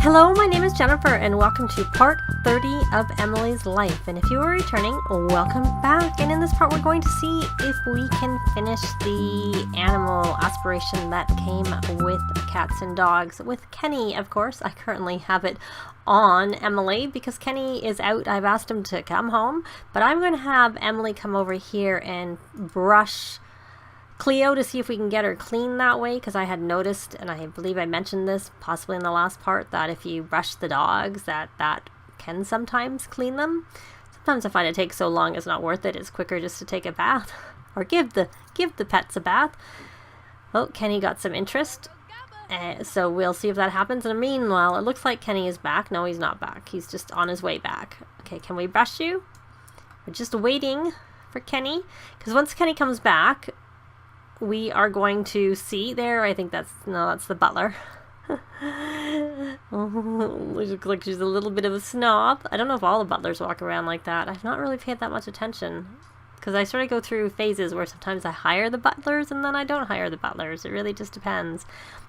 Hello, my name is Jennifer and welcome to part 30 of Emily's life. And if you are returning, welcome back. And in this part we're going to see if we can finish the animal aspiration that came with cats and dogs. With Kenny, of course. I currently have it on Emily because Kenny is out. I've asked him to come home, but I'm going to have Emily come over here and brush Cleo to see if we can get her clean that way, because I had noticed, and I believe I mentioned this possibly in the last part, that if you brush the dogs that can sometimes clean them. Sometimes I find it takes so long it's not worth it. It's quicker just to take a bath or give the pets a bath. Oh, Kenny got some interest, so we'll see if that happens. And meanwhile, it looks like Kenny is back. No, he's not back. He's just on his way back. Okay, can we brush you? We're just waiting for Kenny, because once Kenny comes back, we are going to see there. I think that's the butler. Looks like she's a little bit of a snob. I don't know if all the butlers walk around like that. I've not really paid that much attention, because I sort of go through phases where sometimes I hire the butlers and then I don't hire the butlers. It really just depends.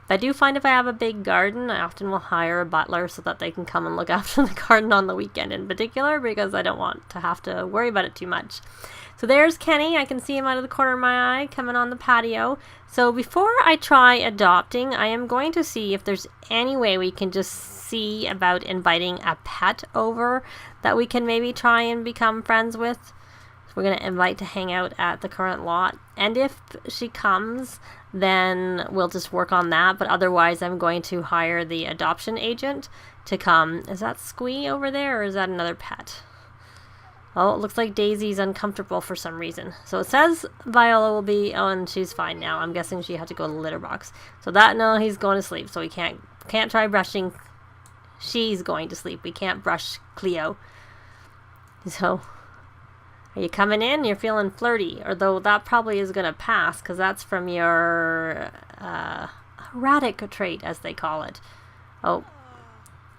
But I do find if I have a big garden, I often will hire a butler so that they can come and look after the garden on the weekend in particular, because I don't want to have to worry about it too much. So there's Kenny. I can see him out of the corner of my eye coming on the patio. So before I try adopting, I am going to see if there's any way we can just see about inviting a pet over that we can maybe try and become friends with. So we're going to invite to hang out at the current lot. And if she comes, then we'll just work on that. But otherwise, I'm going to hire the adoption agent to come. Is that Squee over there, or is that another pet? Oh, it looks like Daisy's uncomfortable for some reason. So it says Viola will be, oh, and she's fine now. I'm guessing she had to go to the litter box. So no, he's going to sleep. So we can't try brushing. She's going to sleep. We can't brush Cleo. So, are you coming in? You're feeling flirty. Although that probably is going to pass, because that's from your erratic trait, as they call it. Oh,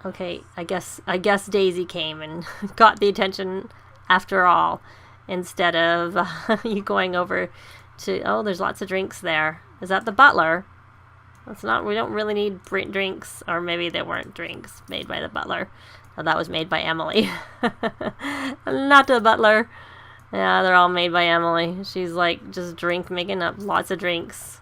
okay. I guess Daisy came and got the attention after all, instead of you going over to, oh, there's lots of drinks there. Is that the butler? That's not, we don't really need drinks, or maybe they weren't drinks made by the butler. Oh, that was made by Emily. Not the butler. Yeah, they're all made by Emily. She's like just making up lots of drinks.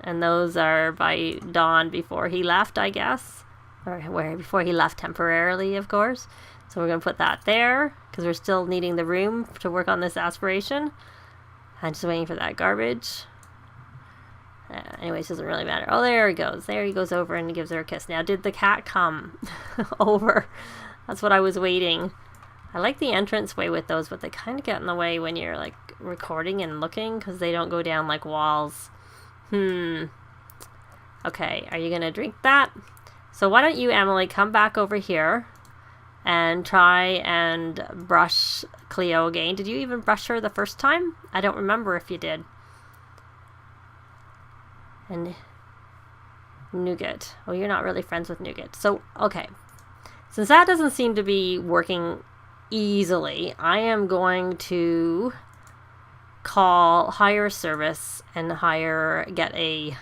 And those are by Don before he left, I guess. Or before he left temporarily, of course. So we're going to put that there, because we're still needing the room to work on this aspiration. I'm just waiting for that garbage. Anyways, doesn't really matter. Oh, there he goes. There he goes over and gives her a kiss. Now, did the cat come over? That's what I was waiting. I like the entranceway with those, but they kind of get in the way when you're like recording and looking, because they don't go down like walls. Okay, are you going to drink that? So why don't you, Emily, come back over here and try and brush Cleo again. Did you even brush her the first time? I don't remember if you did. And Nougat. Oh, you're not really friends with Nougat. So, okay. Since that doesn't seem to be working easily, I am going to hire service and get an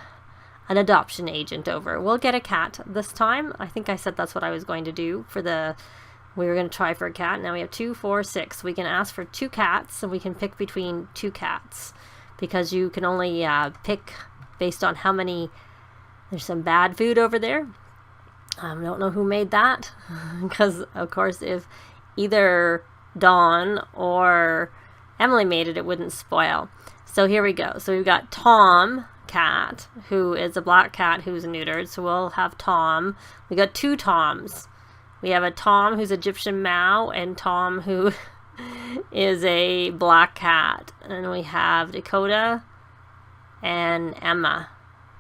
adoption agent over. We'll get a cat this time. I think I said that's what I was going to do we were going to try for a cat. Now we have 2, 4, 6. We can ask for 2 cats, and we can pick between 2 cats, because you can only pick based on how many. There's some bad food over there. I don't know who made that, because of course if either Dawn or Emily made it, it wouldn't spoil. So here we go. So we've got Tom cat, who is a black cat who's neutered, so we'll have Tom. We got 2 Toms. We have a Tom who's Egyptian Mao, and Tom who is a black cat. And we have Dakota and Emma.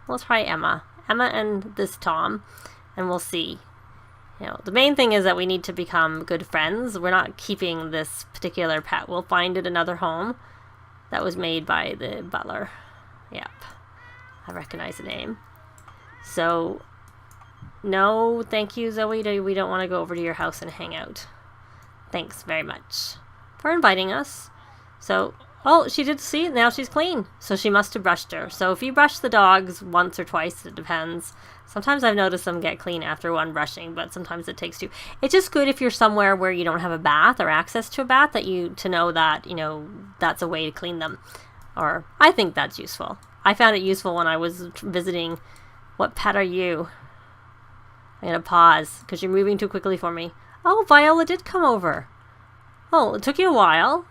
We'll try Emma and this Tom, and we'll see. The main thing is that we need to become good friends. We're not keeping this particular pet. We'll find it another home. That was made by the butler. Yep. I recognize the name. So, no, thank you, Zoe. We don't want to go over to your house and hang out. Thanks very much for inviting us. So, Oh, she did see it. Now she's clean. So she must have brushed her. So if you brush the dogs once or twice, it depends. Sometimes I've noticed them get clean after one brushing, but sometimes it takes two. It's just good if you're somewhere where you don't have a bath or access to a bath to know that, you know, that's a way to clean them. Or I think that's useful. I found it useful when I was visiting. What pet are you? I'm going to pause because you're moving too quickly for me. Oh, Viola did come over. Oh, it took you a while.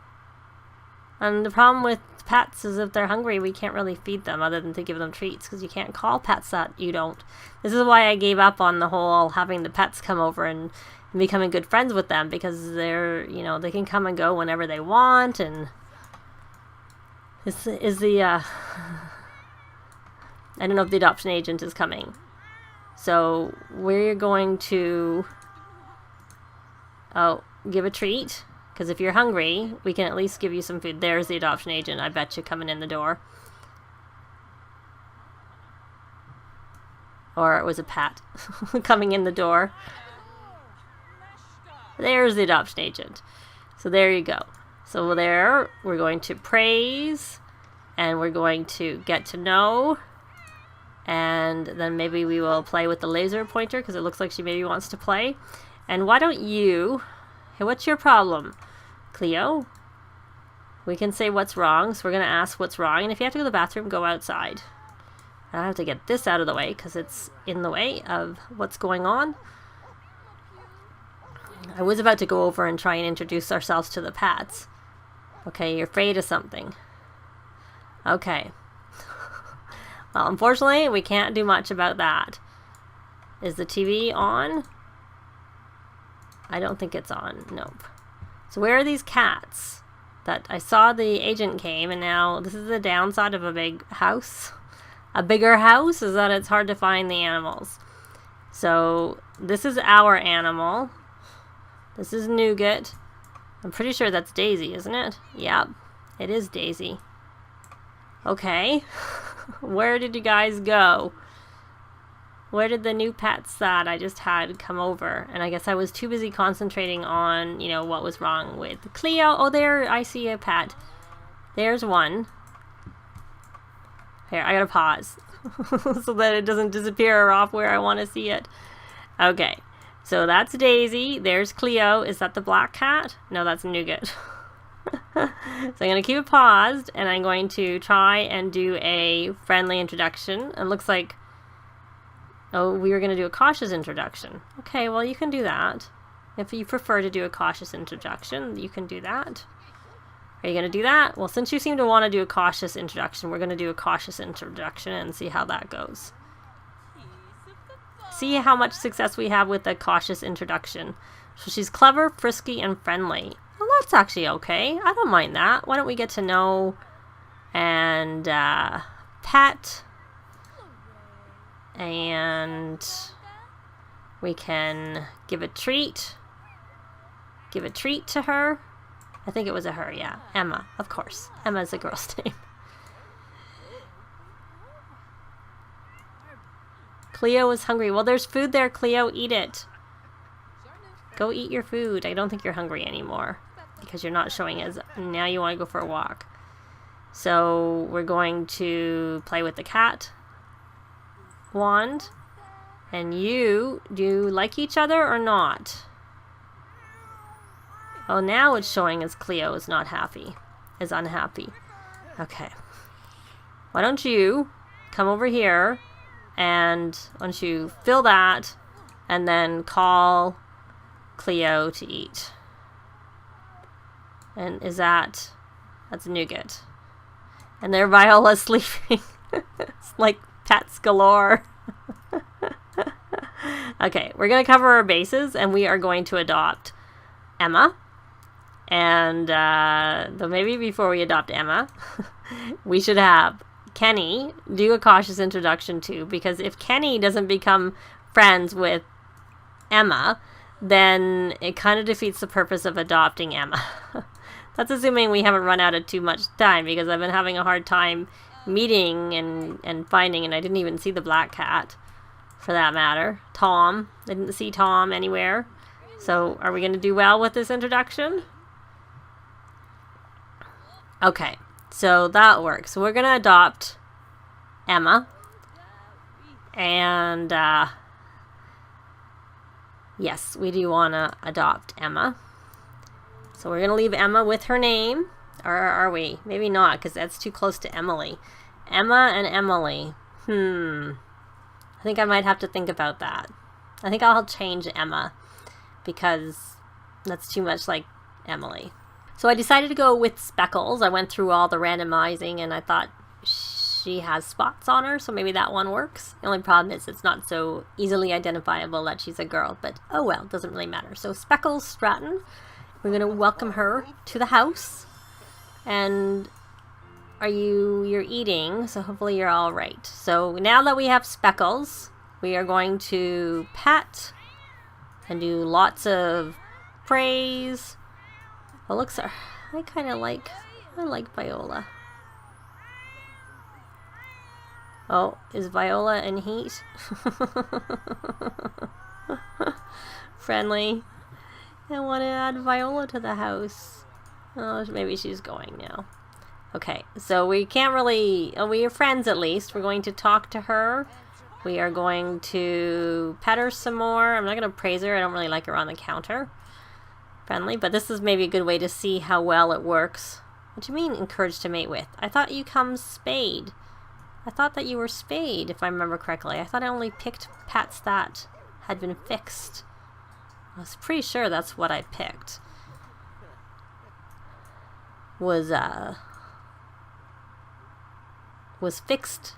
And the problem with pets is if they're hungry, we can't really feed them other than to give them treats because you can't call pets that you don't. This is why I gave up on the whole having the pets come over and becoming good friends with them, because they're, you know, they can come and go whenever they want. And this is the I don't know if the adoption agent is coming. So we're going to give a treat. Because if you're hungry, we can at least give you some food. There's the adoption agent, I bet you, coming in the door. Or it was a pet coming in the door. There's the adoption agent. So there you go. So there, we're going to praise. And we're going to get to know. And then maybe we will play with the laser pointer, because it looks like she maybe wants to play. And why don't you... Hey, what's your problem, Cleo? We can say what's wrong, so we're going to ask what's wrong. And if you have to go to the bathroom, go outside. I have to get this out of the way because it's in the way of what's going on. I was about to go over and try and introduce ourselves to the pets. Okay, you're afraid of something. Okay. Well, unfortunately, we can't do much about that. Is the TV on? I don't think it's on. Nope. So where are these cats? That I saw the agent came, and now this is the downside of a big house. A bigger house is that it's hard to find the animals. So this is our animal. This is Nougat. I'm pretty sure that's Daisy, isn't it? Yep, it is Daisy. Okay. Where did you guys go? Where did the new pets that I just had come over? And I guess I was too busy concentrating on, you know, what was wrong with Cleo. Oh, there, I see a pet. There's one. Here, I gotta pause so that it doesn't disappear off where I want to see it. Okay, so that's Daisy. There's Cleo. Is that the black cat? No, that's Nougat. So I'm going to keep it paused, and I'm going to try and do a friendly introduction. It looks like... Oh, we were going to do a cautious introduction. Okay, well, you can do that. If you prefer to do a cautious introduction, you can do that. Are you going to do that? Well, since you seem to want to do a cautious introduction, we're going to do a cautious introduction and see how that goes. See how much success we have with the cautious introduction. So she's clever, frisky, and friendly. Well, that's actually okay. I don't mind that. Why don't we get to know and pet, and we can give a treat. Give a treat to her. I think it was a her, yeah. Emma, of course. Emma's a girl's name. Cleo is hungry. Well, there's food there, Cleo. Eat it. Go eat your food. I don't think you're hungry anymore because you're not showing as... Now you want to go for a walk. So we're going to play with the cat wand. And do you like each other or not? Oh, now it's showing as Cleo is not happy. Is unhappy. Okay. Why don't you come over here and why don't you fill that and then call Cleo to eat. And is that's Nougat. And there Viola's sleeping. It's like pets galore. Okay, we're going to cover our bases and we are going to adopt Emma. And though maybe before we adopt Emma, we should have Kenny do a cautious introduction too, because if Kenny doesn't become friends with Emma, then it kind of defeats the purpose of adopting Emma. That's assuming we haven't run out of too much time, because I've been having a hard time meeting and finding, and I didn't even see the black cat, for that matter. Tom. I didn't see Tom anywhere. So are we going to do well with this introduction? Okay. So that works. So we're going to adopt Emma. And yes, we do want to adopt Emma. So we're going to leave Emma with her name. Or are we? Maybe not, because that's too close to Emily. Emma and Emily. I think I might have to think about that. I think I'll change Emma, because that's too much like Emily. So I decided to go with Speckles. I went through all the randomizing and I thought she has spots on her, so maybe that one works. The only problem is it's not so easily identifiable that she's a girl, but oh well, doesn't really matter. So Speckles Stratton, we're going to welcome her to the house. And you're eating, so hopefully you're all right. So now that we have Speckles, we are going to pet and do lots of praise. Oh, looks, I like Viola. Oh, is Viola in heat? Friendly. I want to add Viola to the house. Oh, maybe she's going now. Okay, so we can't really... Oh, we are friends at least. We're going to talk to her. We are going to pet her some more. I'm not going to praise her. I don't really like her on the counter. Friendly, but this is maybe a good way to see how well it works. What do you mean encouraged to mate with? I thought you come spayed. I thought that you were spayed, if I remember correctly. I thought I only picked pets that had been fixed. I was pretty sure that's what I picked. Was fixed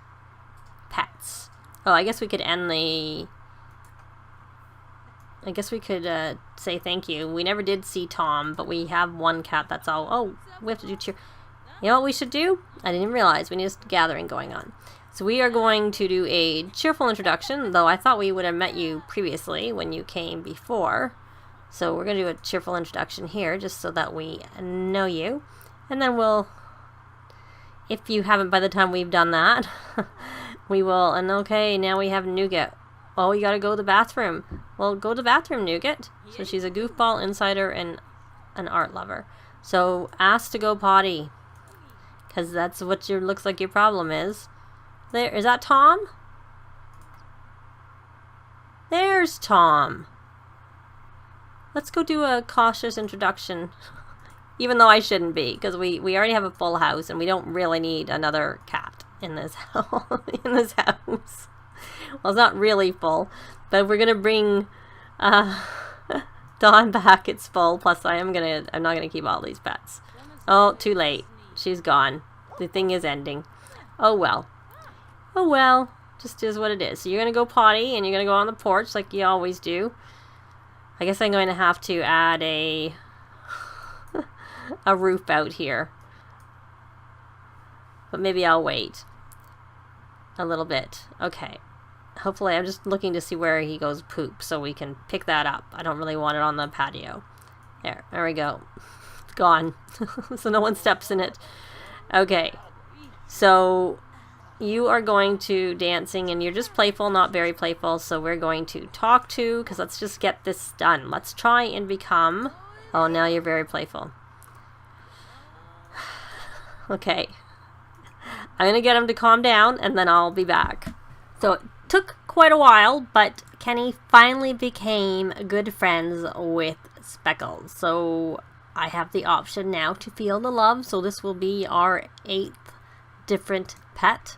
pets. Oh, I guess we could end the... I guess we could say thank you. We never did see Tom, but we have one cat, that's all. Oh, we have to do cheer. You know what we should do? I didn't realize. We need a gathering going on. So we are going to do a cheerful introduction, though I thought we would have met you previously when you came before. So we're going to do a cheerful introduction here, just so that we know you. And then we'll, if you haven't by the time we've done that, we will, and okay, now we have Nougat. Oh, you gotta go to the bathroom. Well, go to the bathroom, Nougat. So she's a goofball, insider, and an art lover. So ask to go potty, because that's what looks like your problem is. There, is that Tom? There's Tom. Let's go do a cautious introduction. Even though I shouldn't be, because we already have a full house and we don't really need another cat in this house. Well, it's not really full, but we're gonna bring Dawn back. It's full. Plus, I'm not gonna keep all these pets. Oh, too late. She's gone. The thing is ending. Oh well. Oh well. Just is what it is. So you're gonna go potty and you're gonna go on the porch like you always do. I guess I'm going to have to add a roof out here, but maybe I'll wait a little bit. Okay, hopefully I'm just looking to see where he goes poop so we can pick that up. I don't really want it on the patio. There we go. It's gone. So no one steps in it. Okay, so you are going to dancing and you're just playful, not very playful, so we're going to talk to, because let's just get this done. Let's try and become... Oh, now you're very playful. Okay. I'm going to get him to calm down, and then I'll be back. So it took quite a while, but Kenny finally became good friends with Speckles. So I have the option now to feel the love. So this will be our 8th different pet.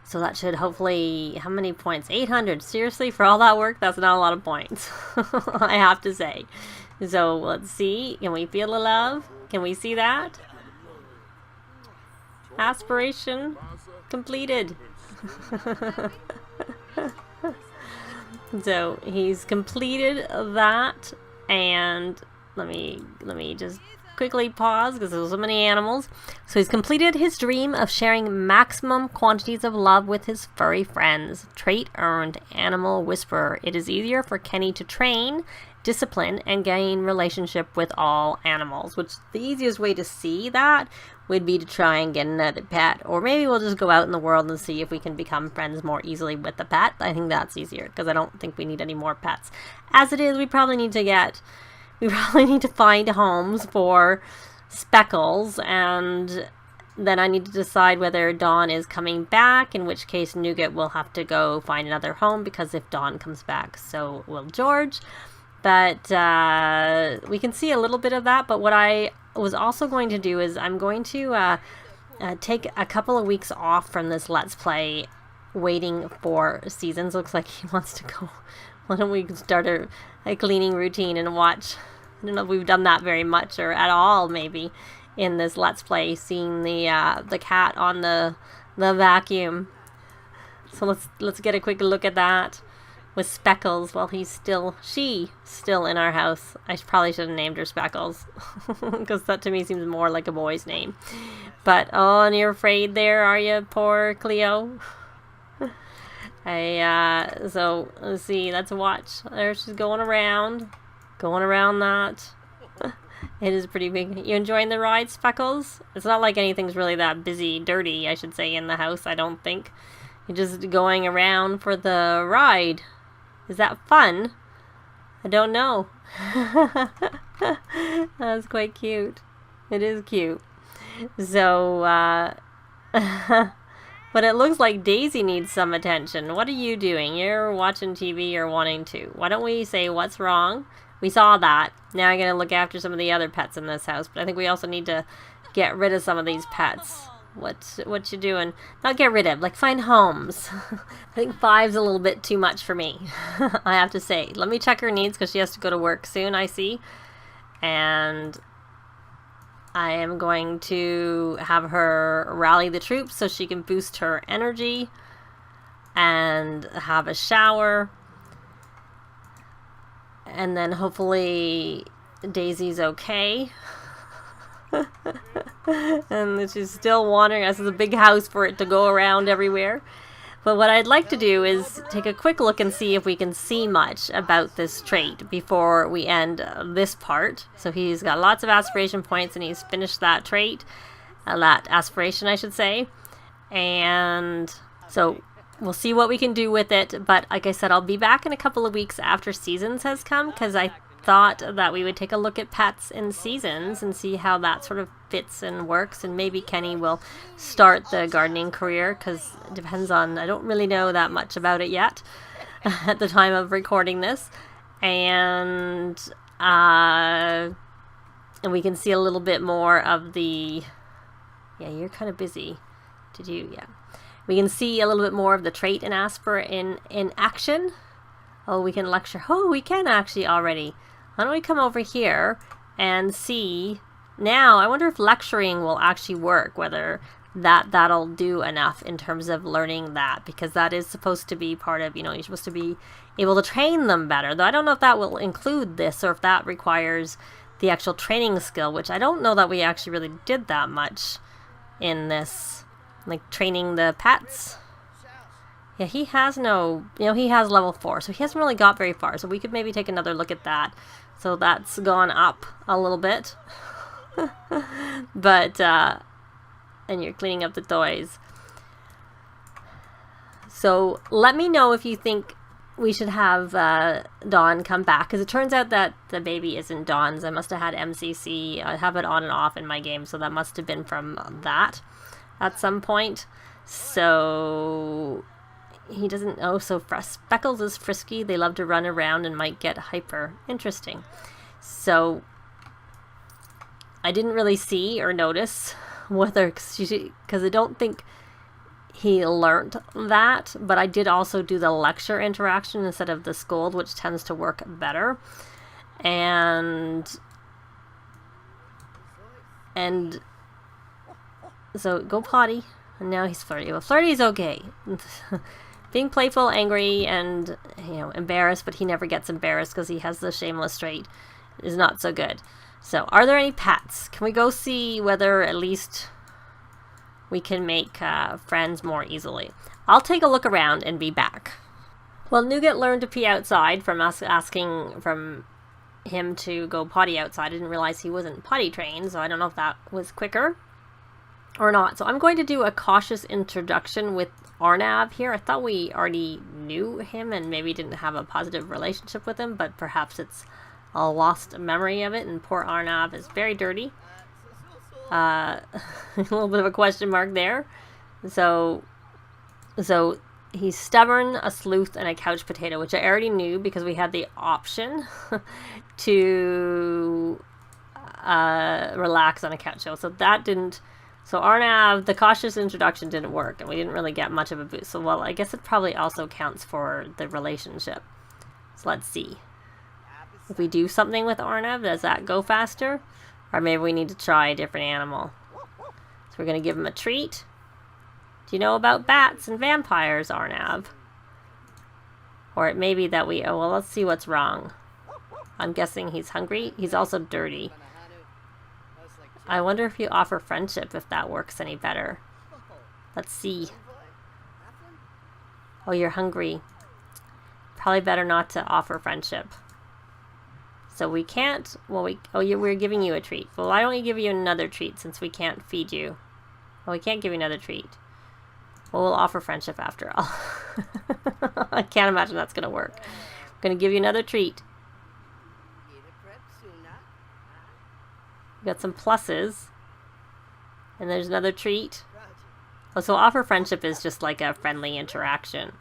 So that should hopefully... How many points? 800. Seriously, for all that work, that's not a lot of points. I have to say. So let's see. Can we feel the love? Can we see that? Aspiration completed. So he's completed that, and let me just quickly pause because there's so many animals. So he's completed his dream of sharing maximum quantities of love with his furry friends. Trait earned, Animal Whisperer. It is easier for Kenny to train, discipline, and gain relationship with all animals, which the easiest way to see that would be to try and get another pet, or maybe we'll just go out in the world and see if we can become friends more easily with the pet. I think that's easier because I don't think we need any more pets. As it is, we probably need to find homes for Speckles, and then I need to decide whether Dawn is coming back, in which case Nougat will have to go find another home, because if Dawn comes back, so will George. But we can see a little bit of that. But what I was also going to do is I'm going to take a couple of weeks off from this Let's Play, waiting for seasons. Looks like he wants to go. Why don't we start a cleaning routine and watch? I don't know if we've done that very much or at all, maybe, in this Let's Play, seeing the cat on the vacuum. So let's get a quick look at that with Speckles while she's still in our house. I probably should have named her Speckles, because that to me seems more like a boy's name. But oh, and you're afraid there, are you, poor Cleo? So let's see, let's watch. There she's going around that. It is pretty big. You enjoying the ride, Speckles? It's not like anything's really that dirty, I should say, in the house, I don't think. You're just going around for the ride. Is that fun? I don't know. That's quite cute. It is cute. So, but it looks like Daisy needs some attention. What are you doing? You're watching TV or wanting to. Why don't we say what's wrong? We saw that. Now I'm going to look after some of the other pets in this house. But I think we also need to get rid of some of these pets. What you doing? Not get rid of, like find homes. I think 5's a little bit too much for me. I have to say. Let me check her needs, because she has to go to work soon, I see. And I am going to have her rally the troops so she can boost her energy and have a shower. And then hopefully Daisy's okay. And she's still wandering. This is a big house for it to go around everywhere. But what I'd like to do is take a quick look and see if we can see much about this trait before we end this part. So he's got lots of aspiration points, and he's finished that trait. That aspiration, I should say. And so we'll see what we can do with it. But like I said, I'll be back in a couple of weeks after Seasons has come, because I thought that we would take a look at pets in Seasons and see how that sort of fits and works. And maybe Kenny will start the gardening career, because it depends on, I don't really know that much about it yet at the time of recording this. And we can see a little bit more of the, yeah, you're kind of busy. Did you? Yeah. We can see a little bit more of the trait in Asper in action. Oh, we can lecture. Oh, we can actually already. Why don't we come over here and see now? I wonder if lecturing will actually work, whether that'll do enough in terms of learning that, because that is supposed to be part of, you're supposed to be able to train them better. Though I don't know if that will include this, or if that requires the actual training skill, which I don't know that we actually really did that much in this, like training the pets. Yeah, he has no, he has level 4, so he hasn't really got very far. So we could maybe take another look at that. So that's gone up a little bit. But, and you're cleaning up the toys. So let me know if you think we should have Dawn come back, because it turns out that the baby isn't Dawn's. I must have had MCC. I have it on and off in my game, so that must have been from that at some point. So he doesn't. Oh, so Speckles is frisky. They love to run around and might get hyper. Interesting. So I didn't really see or notice whether, because I don't think he learned that, but I did also do the lecture interaction instead of the scold, which tends to work better. And so go potty. And now he's flirty. Well, flirty is okay. Being playful, angry, and embarrassed, but he never gets embarrassed because he has the shameless trait, is not so good. So, are there any pets? Can we go see whether at least we can make friends more easily? I'll take a look around and be back. Well, Nougat learned to pee outside from us asking from him to go potty outside. I didn't realize he wasn't potty trained, so I don't know if that was quicker or not. So I'm going to do a cautious introduction with Arnav here. I thought we already knew him and maybe didn't have a positive relationship with him, but perhaps it's a lost memory of it, and poor Arnav is very dirty. A little bit of a question mark there. So he's stubborn, a sleuth, and a couch potato, which I already knew because we had the option to relax on a couch. So that didn't. So Arnav, the cautious introduction didn't work, and we didn't really get much of a boost. So, well, I guess it probably also counts for the relationship. So let's see. If we do something with Arnav, does that go faster? Or maybe we need to try a different animal. So we're going to give him a treat. Do you know about bats and vampires, Arnav? Or it may be that we... Oh, well, let's see what's wrong. I'm guessing he's hungry. He's also dirty. I wonder if you offer friendship, if that works any better. Let's see. Oh, you're hungry. Probably better not to offer friendship. So we can't... Well, we're giving you a treat. Well, why don't we give you another treat since we can't feed you? Well, we can't give you another treat. Well, we'll offer friendship after all. I can't imagine that's going to work. I'm going to give you another treat. We got some pluses. And there's another treat. Oh, so offer friendship is just like a friendly interaction.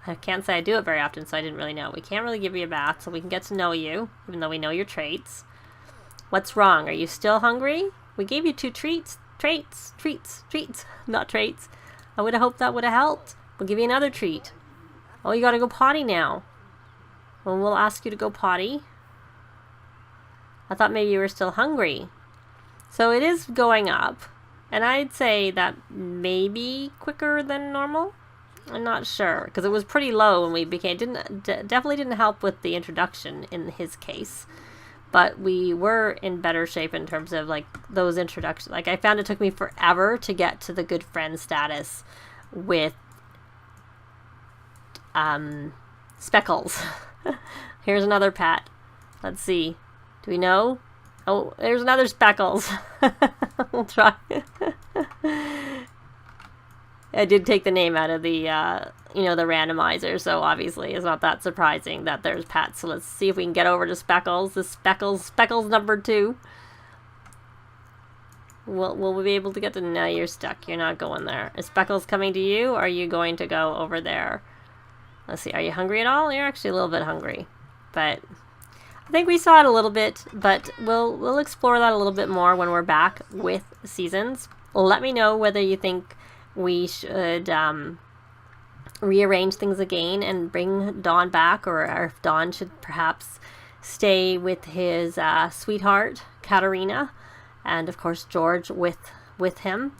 I can't say I do it very often, so I didn't really know. We can't really give you a bath, so we can get to know you, even though we know your traits. What's wrong? Are you still hungry? We gave you 2 treats. Treats, not traits. I would have hoped that would have helped. We'll give you another treat. Oh, you gotta go potty now. Well, we'll ask you to go potty. I thought maybe you were still hungry. So it is going up. And I'd say that maybe quicker than normal. I'm not sure, because it was pretty low when we became... definitely didn't help with the introduction in his case. But we were in better shape in terms of, like, those introductions. Like, I found it took me forever to get to the good friend status with Speckles. Here's another pet. Let's see. Do we know? Oh, there's another Speckles. We'll try. I did take the name out of the, the randomizer, so obviously it's not that surprising that there's pets. So let's see if we can get over to Speckles. This Speckles number 2. Will we be able to get to... No, you're stuck. You're not going there. Is Speckles coming to you, or are you going to go over there? Let's see. Are you hungry at all? You're actually a little bit hungry. But I think we saw it a little bit, but we'll explore that a little bit more when we're back with seasons. Let me know whether you think we should rearrange things again and bring Don back, or if Don should perhaps stay with his sweetheart, Katarina, and of course George with him,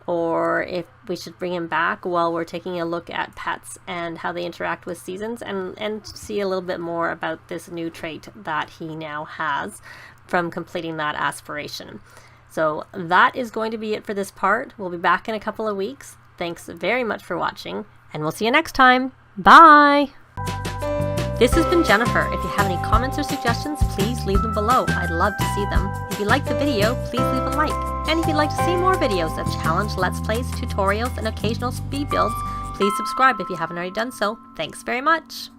or if we should bring him back while we're taking a look at pets and how they interact with seasons, and see a little bit more about this new trait that he now has from completing that aspiration. So that is going to be it for this part. We'll be back in a couple of weeks. Thanks very much for watching, and we'll see you next time. Bye! This has been Jennifer. If you have any comments or suggestions, please leave them below. I'd love to see them. If you liked the video, please leave a like. And if you'd like to see more videos of challenge, let's plays, tutorials, and occasional speed builds, please subscribe if you haven't already done so. Thanks very much!